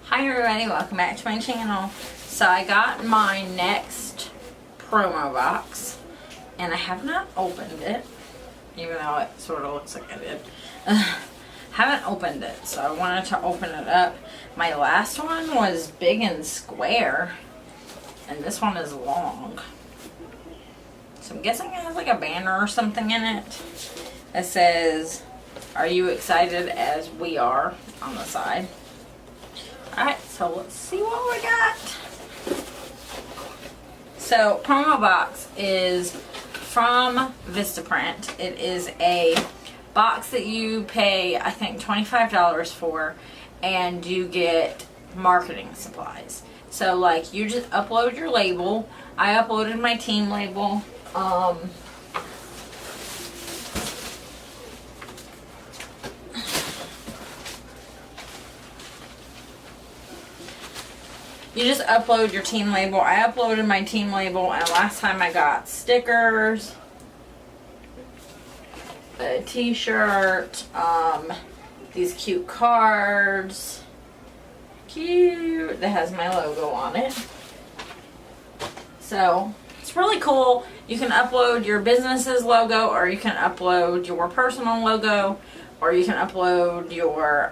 Hi everybody, welcome back to my channel. So I got my next promo box and I have not opened it, even though it sort of looks like I did. Haven't opened it, so I wanted to open it up. My last one was big and square and this one is long. So I'm guessing it has like a banner or something in it that says, "Are you excited as we are?" on the side. Alright, so let's see what we got. So, Promobox is from Vistaprint. It is a box that you pay, I think, $25 for, and you get marketing supplies. So, like, you just upload your label. I uploaded my team label. You just upload your team label. I uploaded my team label, and last time I got stickers, a t-shirt, these cute cards, cute, that has my logo on it. So, it's really cool. You can upload your business's logo, or you can upload your personal logo, or you can upload your,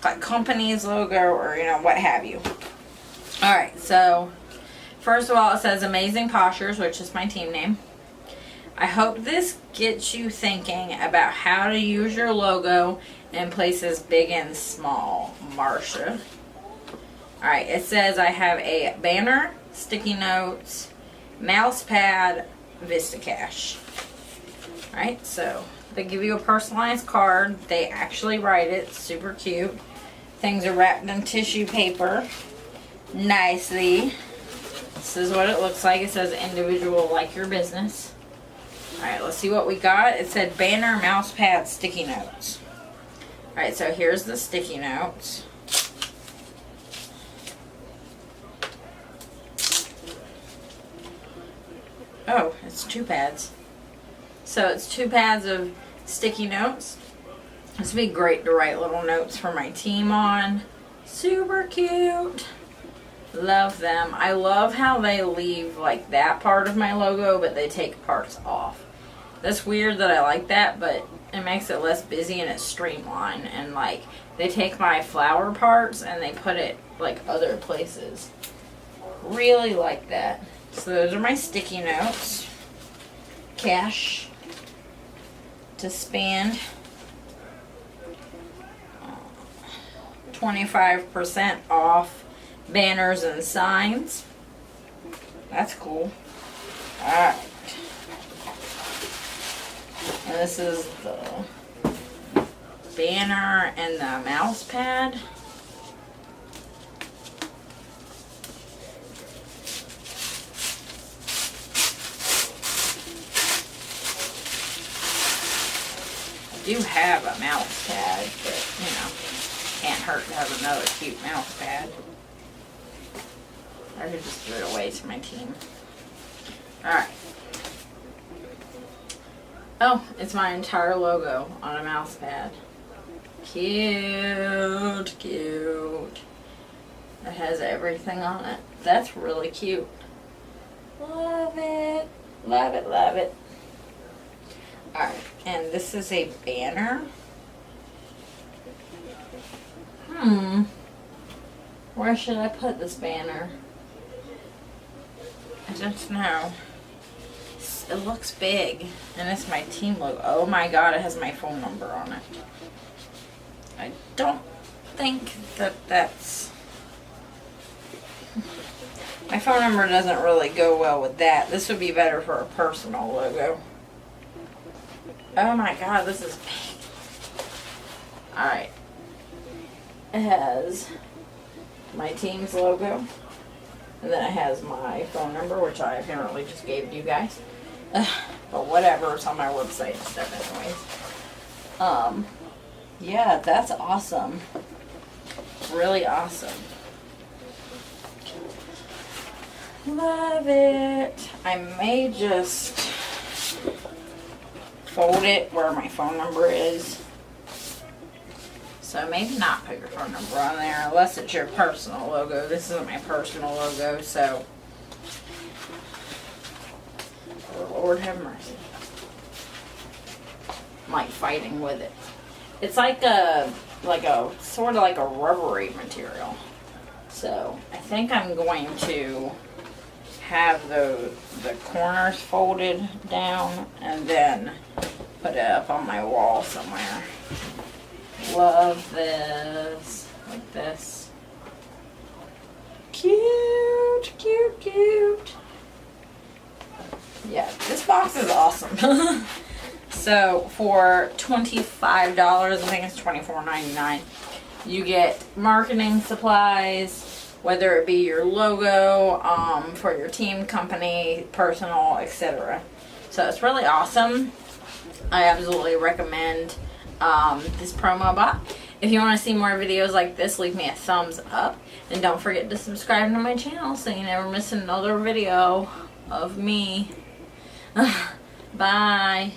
like, company's logo, or, you know, what have you. Alright, so first of all it says Amazing Postures, which is my team name. I hope this gets you thinking about how to use your logo in places big and small. Marsha. Alright, it says I have a banner, sticky notes, mouse pad, Vistacash. Alright, so they give you a personalized card. They actually write it. Super cute. Things are wrapped in tissue paper nicely. This is what it looks like. It says individual like your business. Alright, let's see what we got. It said banner, mouse pad, sticky notes. Alright, so here's the sticky notes. Oh, it's 2 pads. So it's 2 pads of sticky notes. This would be great to write little notes for my team on. Super cute. Love them. I love how they leave like that part of my logo, but they take parts off. That's weird that I like that, but it makes it less busy and it's streamlined. And like they take my flower parts and they put it like other places. Really like that. So those are my sticky notes. Cash to spend. 25% off banners and signs. That's cool. Alright. And this is the banner and the mouse pad. I do have a mouse pad, but you know, can't hurt to have another cute mouse pad. I could just give it away to my team. Alright. Oh, it's my entire logo on a mouse pad. Cute, cute. It has everything on it. That's really cute. Love it. Love it, love it. Alright, and this is a banner. Where should I put this banner? I don't know. It looks big. And it's my team logo. Oh my god, it has my phone number on it. I don't think that that's... My phone number doesn't really go well with that. This would be better for a personal logo. Oh my god, this is big. Alright. It has my team's logo. And then it has my phone number, which I apparently just gave you guys. But whatever, it's on my website and stuff anyways. Yeah, that's awesome. Really awesome. Love it. I may just fold it where my phone number is. So maybe not put your phone number on there unless it's your personal logo. This isn't my personal logo, so oh, Lord have mercy. I'm like fighting with it. It's like a sort of like a rubbery material. So I think I'm going to have the corners folded down and then put it up on my wall somewhere. Love this. Like this. Cute, cute, cute. Yeah, this box is awesome. So for $25, I think it's $24.99, you get marketing supplies, whether it be your logo, for your team, company, personal, etc. So it's really awesome. I absolutely recommend this promo box. If you want to see more videos like this, leave me a thumbs up. And don't forget to subscribe to my channel so you never miss another video of me. Bye.